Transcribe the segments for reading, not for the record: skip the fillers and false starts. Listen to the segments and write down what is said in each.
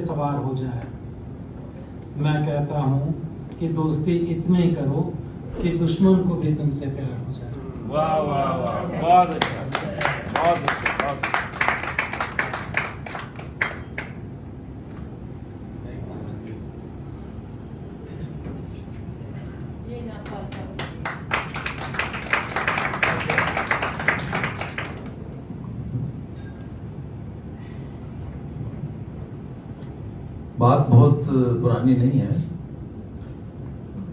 सवार हो जाए। मैं कहता हूँ कि दोस्ती इतनी करो कि दुश्मन को भी तुमसे प्यार हो जाए। वाह वाह वाह, बहुत अच्छा, बहुत अच्छा, बहुत अच्छा। बात बहुत पुरानी नहीं है,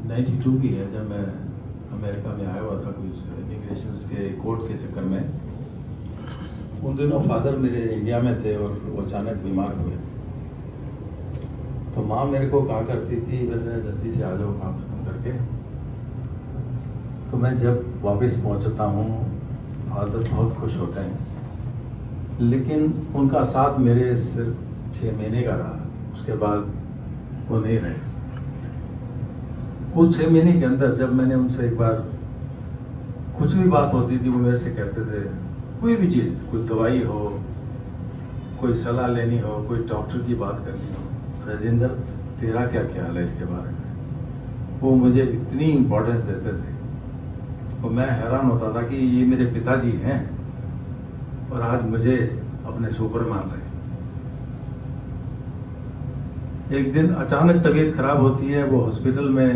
92 की है। जब मैं अमेरिका में आया हुआ था कुछ इमिग्रेशन के कोर्ट के चक्कर में। उन दिनों फादर मेरे इंडिया में थे और वो अचानक बीमार हुए। तो माँ मेरे को कहा करती थी, बेटा जल्दी से आ जाओ काम खत्म करके। तो मैं जब वापस पहुंचता हूँ फादर बहुत खुश होते हैं, लेकिन उनका साथ मेरे सिर्फ 6 महीने का रहा। उसके बाद वो नहीं रहे। वो 6 महीने के अंदर जब मैंने उनसे एक बार कुछ भी बात होती थी, वो मेरे से कहते थे कोई भी चीज़, कोई दवाई हो, कोई सलाह लेनी हो, कोई डॉक्टर की बात करनी हो, राजेंद्र तेरा क्या ख्याल है इसके बारे में। वो मुझे इतनी इम्पोर्टेंस देते थे और मैं हैरान होता था कि ये मेरे पिताजी हैं और आज मुझे अपने सुपर मान रहे हैं। एक दिन अचानक तबीयत खराब होती है, वो हॉस्पिटल में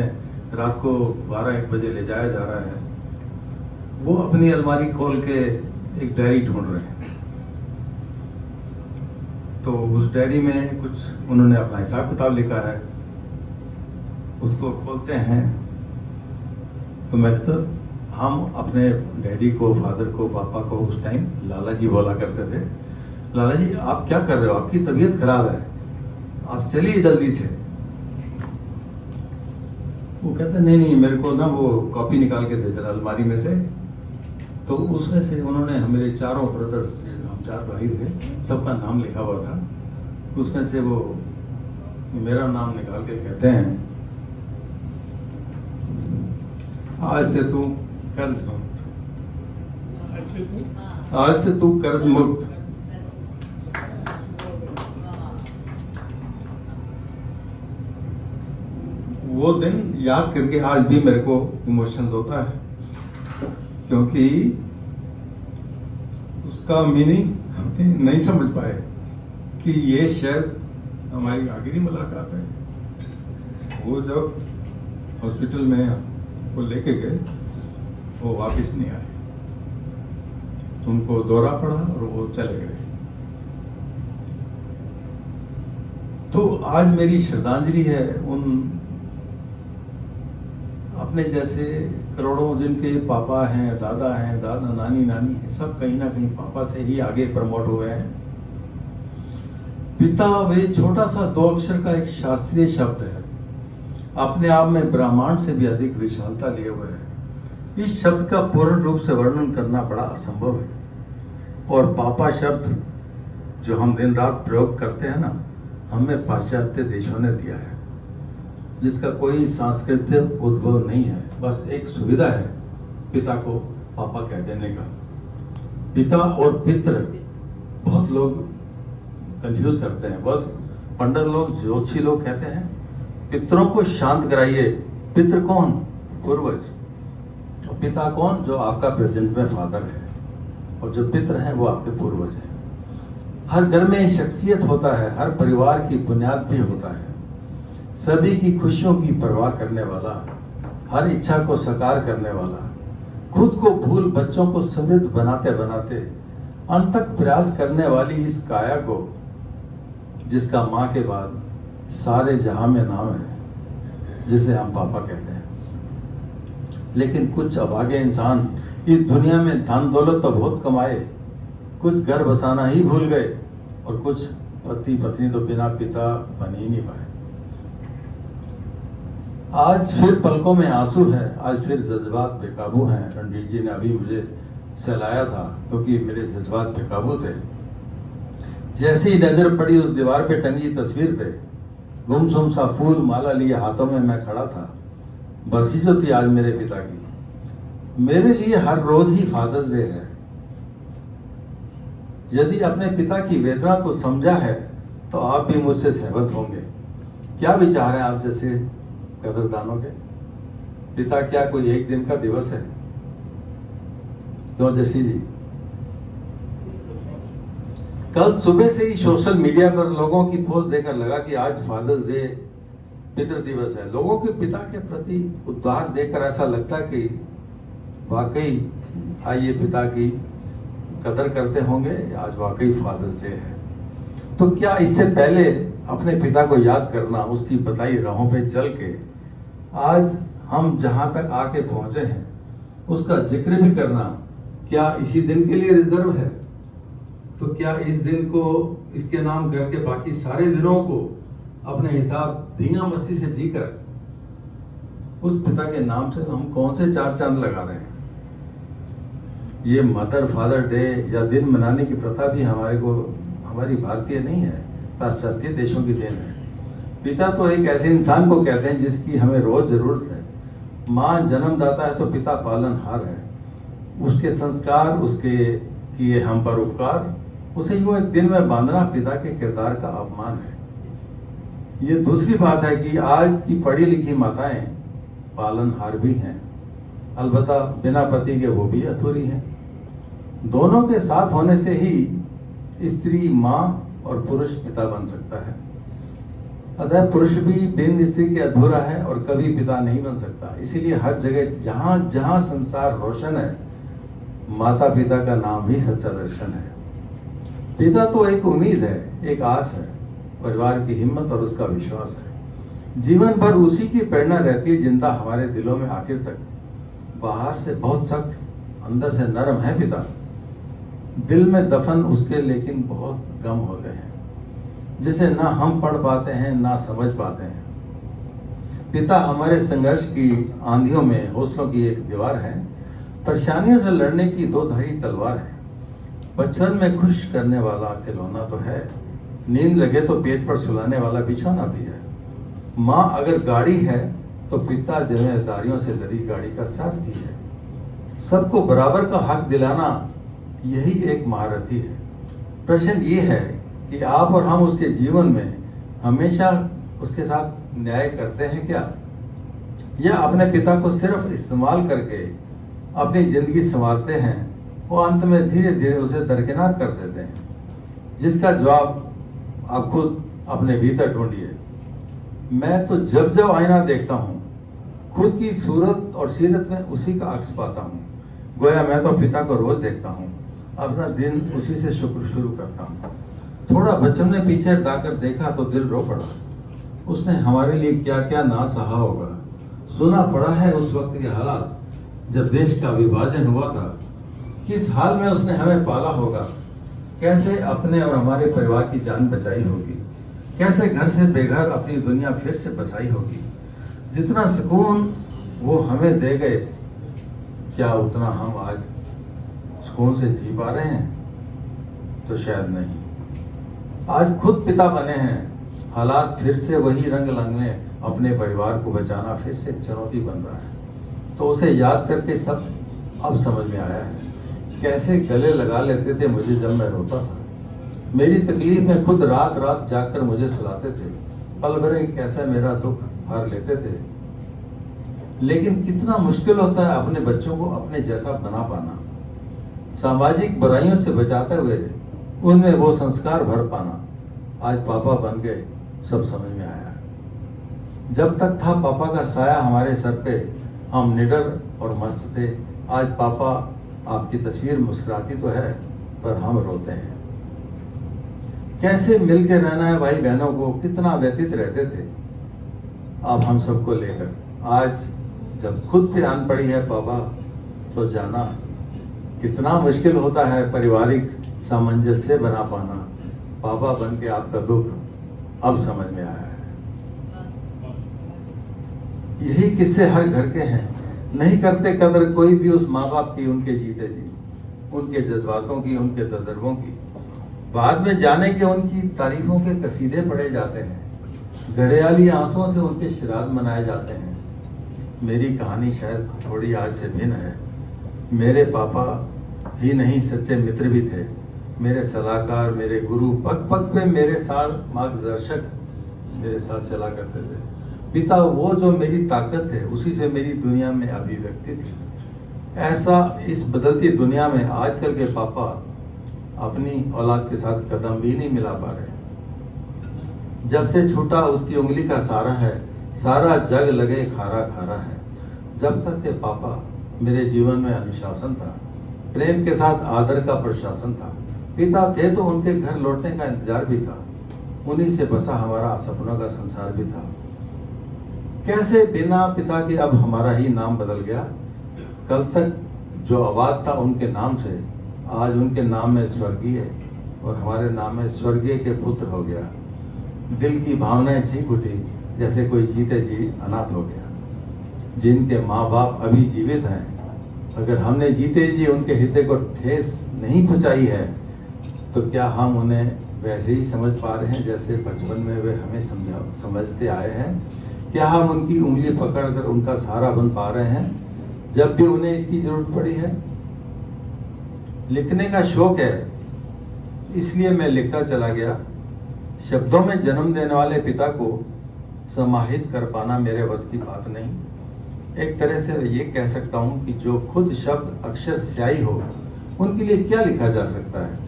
रात को 12-1 बजे ले जाया जा रहा है। वो अपनी अलमारी खोल के एक डायरी ढूंढ रहे हैं। तो उस डायरी में कुछ उन्होंने अपना हिसाब किताब लिखा है। उसको खोलते हैं तो मैं तो हम अपने डैडी को, फादर को, पापा को उस टाइम लाला जी बोला करते थे। लाला जी आप क्या कर रहे हो, आपकी तबीयत खराब है, आप चलिए जल्दी से। वो कहते नहीं नहीं, मेरे को ना वो कॉपी निकाल के दे जरा अलमारी में से। तो उसमें से उन्होंने मेरे चारों ब्रदर्स, हम 4 भाई थे, सबका नाम लिखा हुआ था। उसमें से वो मेरा नाम निकाल के कहते हैं आज से तू कर्ज मुक्त, आज से तू कर्ज मुक्त। वो दिन याद करके आज भी मेरे को इमोशंस होता है, क्योंकि उसका मीनिंग हम नहीं समझ पाए कि ये शायद हमारी आखिरी मुलाकात है। वो जब हॉस्पिटल में वो लेके गए, वो वापस नहीं आए। उनको दौरा पड़ा और वो चले गए। तो आज मेरी श्रद्धांजलि है उन अपने जैसे करोड़ों जिनके पापा हैं, दादा हैं, दादा नानी नानी हैं, सब कहीं ना कहीं पापा से ही आगे प्रमोट हुए हैं। पिता वे छोटा सा 2 अक्षर का एक शास्त्रीय शब्द है, अपने आप में ब्रह्मांड से भी अधिक विशालता लिए हुए है। इस शब्द का पूर्ण रूप से वर्णन करना बड़ा असंभव है। और पापा शब्द जो हम दिन रात प्रयोग करते हैं ना, हमें पाश्चात्य देशों ने दिया है, जिसका कोई सांस्कृतिक उद्भव नहीं है। बस एक सुविधा है पिता को पापा कह देने का। पिता और पितृ बहुत लोग कंफ्यूज करते हैं। बहुत पंडित लोग, ज्योतिषी लोग कहते हैं पितरों को शांत कराइए। पितृ कौन? पूर्वज। और पिता कौन? जो आपका प्रेजेंट में फादर है, और जो पितृ हैं वो आपके पूर्वज हैं। हर घर में शख्सियत होता है, हर परिवार की बुनियाद भी होता है। सभी की खुशियों की परवाह करने वाला, हर इच्छा को साकार करने वाला, खुद को भूल बच्चों को समृद्ध बनाते बनाते अंत तक प्रयास करने वाली इस काया को, जिसका माँ के बाद सारे जहां में नाम है, जिसे हम पापा कहते हैं। लेकिन कुछ अभागे इंसान इस दुनिया में धन दौलत तो बहुत कमाए, कुछ घर बसाना ही भूल गए, और कुछ पति पत्नी तो बिना पिता बन ही नहीं पाए। आज फिर पलकों में आंसू है, आज फिर जज्बात बेकाबू हैं। रणजीत जी ने अभी मुझे सहलाया था, क्योंकि मेरे जज्बात बेकाबू थे। जैसे ही नजर पड़ी उस दीवार पे टंगी तस्वीर पे, गुमसुम सा फूल माला लिए हाथों में मैं खड़ा था। बरसी जो थी आज मेरे पिता की। मेरे लिए हर रोज ही फादर्स डे है। यदि अपने पिता की वेदना को समझा है तो आप भी मुझसे सहमत होंगे। क्या विचार है आप जैसे कदरदानों के? पिता क्या कोई एक दिन का दिवस है? क्यों जसी जी? कल सुबह से ही सोशल मीडिया पर लोगों की पोस्ट देखकर लगा कि आज फादर्स डे, पितृ दिवस है। लोगों के पिता के प्रति उद्गार देखकर ऐसा लगता कि वाकई आइए पिता की कदर करते होंगे, आज वाकई फादर्स डे है। तो क्या इससे पहले अपने पिता को याद करना, उसकी बताई राहों पे चल के आज हम जहां तक आके पहुंचे हैं उसका जिक्र भी करना, क्या इसी दिन के लिए रिजर्व है? तो क्या इस दिन को इसके नाम करके बाकी सारे दिनों को अपने हिसाब धींगा मस्ती से जीकर उस पिता के नाम से हम कौन से चार चांद लगा रहे हैं? ये मदर फादर डे या दिन मनाने की प्रथा भी हमारी भारतीय नहीं है, पाश्चात्य देशों की देन है। पिता तो एक ऐसे इंसान को कहते हैं जिसकी हमें रोज जरूरत है। माँ जन्मदाता है तो पिता पालनहार है। उसके संस्कार, उसके किए हम पर उपकार, उसे यूं एक दिन में बांधना पिता के किरदार का अपमान है। ये दूसरी बात है कि आज की पढ़ी लिखी माताएं पालनहार भी हैं, अलबत्ता बिना पति के वो भी अधूरी हैं। दोनों के साथ होने से ही स्त्री माँ और पुरुष पिता बन सकता है। अतः पुरुष भी बिन स्त्री के अधूरा है और कभी पिता नहीं बन सकता। इसीलिए हर जगह जहां जहां संसार रोशन है, माता पिता का नाम ही सच्चा दर्शन है। पिता तो एक उम्मीद है, एक आस है, परिवार की हिम्मत और उसका विश्वास है। जीवन भर उसी की प्रेरणा रहती है जिंदा हमारे दिलों में आखिर तक। बाहर से बहुत सख्त, अंदर से नरम है पिता। दिल में दफन उसके लेकिन बहुत गम होते हैं, जिसे ना हम पढ़ पाते हैं ना समझ पाते हैं। पिता हमारे संघर्ष की आंधियों में हौसलों की एक दीवार है, परेशानियों से लड़ने की दो धारी तलवार है। बचपन में खुश करने वाला खिलौना तो है, नींद लगे तो पेट पर सुलाने वाला बिछौना भी है। माँ अगर गाड़ी है तो पिता जिम्मेदारियों से लदी गाड़ी का सारथी है। सबको बराबर का हक दिलाना यही एक महारथी है। प्रश्न ये है कि आप और हम उसके जीवन में हमेशा उसके साथ न्याय करते हैं क्या, या अपने पिता को सिर्फ इस्तेमाल करके अपनी जिंदगी संवारते हैं और अंत में धीरे धीरे उसे दरकिनार कर देते हैं? जिसका जवाब आप खुद अपने भीतर ढूंढिए। मैं तो जब जब आईना देखता हूँ खुद की सूरत और सीरत में उसी का अक्स पाता हूँ। गोया मैं तो पिता को रोज देखता हूँ, अपना दिन उसी से शुरू करता हूँ। थोड़ा बचपन ने पीछे हटाकर देखा तो दिल रो पड़ा। उसने हमारे लिए क्या क्या ना सहा होगा। सुना पड़ा है उस वक्त के हालात जब देश का विभाजन हुआ था। किस हाल में उसने हमें पाला होगा, कैसे अपने और हमारे परिवार की जान बचाई होगी, कैसे घर से बेघर अपनी दुनिया फिर से बसाई होगी। जितना सुकून वो हमें दे गए, क्या उतना हम आज सुकून से जी पा रहे हैं? तो शायद नहीं। आज खुद पिता बने हैं, हालात फिर से वही रंग लाने, अपने परिवार को बचाना फिर से एक चुनौती बन रहा है। तो उसे याद करके सब अब समझ में आया है। कैसे गले लगा लेते थे मुझे जब मैं रोता था। मेरी तकलीफ में खुद रात रात जाकर मुझे सुलाते थे। पल भर कैसा मेरा दुख हर लेते थे। लेकिन कितना मुश्किल होता है अपने बच्चों को अपने जैसा बना पाना, सामाजिक बुराइयों से बचाते हुए उनमें वो संस्कार भर पाना। आज पापा बन गए, सब समझ में आया। जब तक था पापा का साया हमारे सर पे, हम निडर और मस्त थे। आज पापा आपकी तस्वीर मुस्कुराती तो है, पर हम रोते हैं। कैसे मिलकर रहना है भाई बहनों को, कितना व्यतीत रहते थे अब हम सबको लेकर। आज जब खुद पे आन पड़ी है पापा, तो जाना कितना मुश्किल होता है पारिवारिक सामंजस्य बना पाना। पापा बन के आपका दुख अब समझ में आया है। यही किस्से हर घर के हैं। नहीं करते कदर कोई भी उस माँ बाप की, उनके जीते जी, उनके जज्बातों की, उनके तजर्बों की। बाद में जाने के उनकी तारीफों के कसीदे पढ़े जाते हैं, घड़ियाली आंसुओं से उनके श्राद्ध मनाए जाते हैं। मेरी कहानी शायद थोड़ी आज से भिन्न है। मेरे पापा ही नहीं सच्चे मित्र भी थे। मेरे सलाहकार, मेरे गुरु, पग पग पे मेरे साथ मार्गदर्शक मेरे साथ चला करते थे। पिता वो जो मेरी ताकत है, उसी से मेरी दुनिया में अभिव्यक्ति थी। ऐसा इस बदलती दुनिया में आजकल के पापा अपनी औलाद के साथ कदम भी नहीं मिला पा रहे। जब से छूटा उसकी उंगली का सारा है, सारा जग लगे खारा खारा है। जब तक के पापा मेरे जीवन में अनुशासन था, प्रेम के साथ आदर का प्रशासन था। पिता थे तो उनके घर लौटने का इंतजार भी था, उन्हीं से बसा हमारा सपनों का संसार भी था। कैसे बिना पिता के अब हमारा ही नाम बदल गया। कल तक जो आवाज था उनके नाम से, आज उनके नाम में स्वर्गीय और हमारे नाम में स्वर्गीय के पुत्र हो गया। दिल की भावनाएं चीख उठी, जैसे कोई जीते जी अनाथ हो गया। जिनके माँ बाप अभी जीवित हैं, अगर हमने जीते जी उनके हृदय को ठेस नहीं पहुंचाई है, तो क्या हम उन्हें वैसे ही समझ पा रहे हैं जैसे बचपन में वे हमें समझते आए हैं? क्या हम उनकी उंगली पकड़कर उनका सहारा बन पा रहे हैं जब भी उन्हें इसकी जरूरत पड़ी है? लिखने का शौक है, इसलिए मैं लिखता चला गया। शब्दों में जन्म देने वाले पिता को समाहित कर पाना मेरे बस की बात नहीं। एक तरह से ये कह सकता हूँ कि जो खुद शब्द अक्षर स्याही हो, उनके लिए क्या लिखा जा सकता है।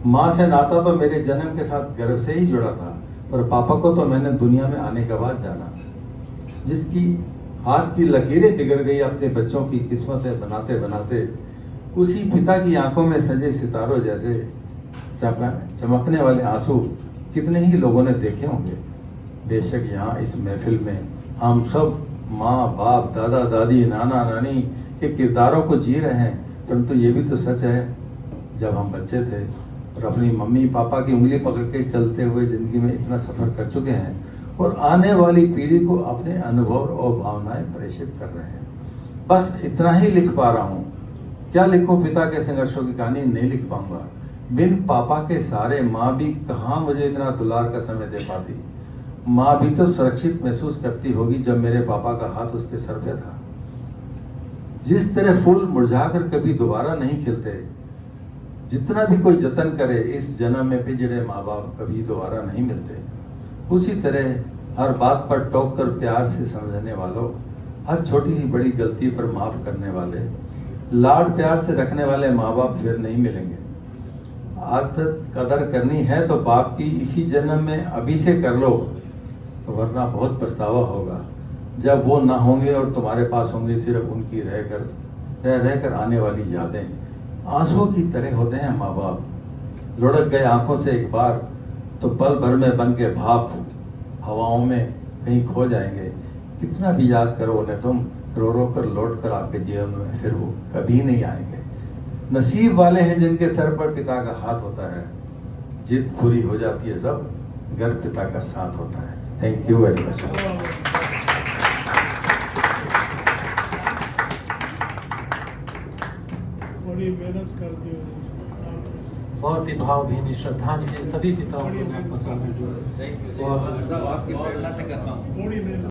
माँ से नाता तो मेरे जन्म के साथ गर्भ से ही जुड़ा था, पर पापा को तो मैंने दुनिया में आने के बाद जाना। जिसकी हाथ की लकीरें बिगड़ गई अपने बच्चों की किस्मतें बनाते बनाते, उसी पिता की आंखों में सजे सितारों जैसे चमकने वाले आंसू कितने ही लोगों ने देखे होंगे। बेशक यहाँ इस महफिल में हम सब माँ बाप, दादा दादी, नाना नानी के किरदारों को जी रहे हैं, परंतु ये भी तो सच है जब हम बच्चे थे और अपनी मम्मी पापा की उंगली पकड़ के चलते हुए जिंदगी में इतना सफर कर चुके हैं और आने वाली पीढ़ी को अपने अनुभव और भावनाएं प्रेषित कर रहे हैं। बस इतना ही लिख पा रहा हूँ। क्या लिखूं? पिता के संघर्षों की कहानी नहीं लिख पाऊंगा। बिन पापा के सारे माँ भी कहाँ मुझे इतना दुलार का समय दे पाती। माँ भी तो सुरक्षित महसूस करती होगी जब मेरे पापा का हाथ उसके सर पे था। जिस तरह फूल मुरझाकर कभी दोबारा नहीं खिलते, जितना भी कोई जतन करे इस जन्म में पिंजड़े माँ बाप कभी दोबारा नहीं मिलते, उसी तरह हर बात पर टोक कर प्यार से समझने वालों, हर छोटी सी बड़ी गलती पर माफ करने वाले, लाड प्यार से रखने वाले माँ बाप फिर नहीं मिलेंगे। आदत कदर करनी है तो बाप की इसी जन्म में अभी से कर लो, वरना बहुत पछतावा होगा जब वो ना होंगे और तुम्हारे पास होंगे सिर्फ उनकी रह कर आने वाली यादें। आंसुओं की तरह होते हैं माँ बाप। लुढ़क गए आंखों से एक बार तो पल भर में बन के भाप हवाओं में कहीं खो जाएंगे। कितना भी याद करो उन्हें तुम, रो रो कर लौट कर आपके जीवन में फिर वो कभी नहीं आएंगे। नसीब वाले हैं जिनके सर पर पिता का हाथ होता है। जिद पूरी हो जाती है सब, घर पिता का साथ होता है। Thank you very much. बड़ी मेहनत करती हो। बहुत ही भावभीनी श्रद्धांजलि सभी पिताओं को मैं पसंद बड़ी मेहनत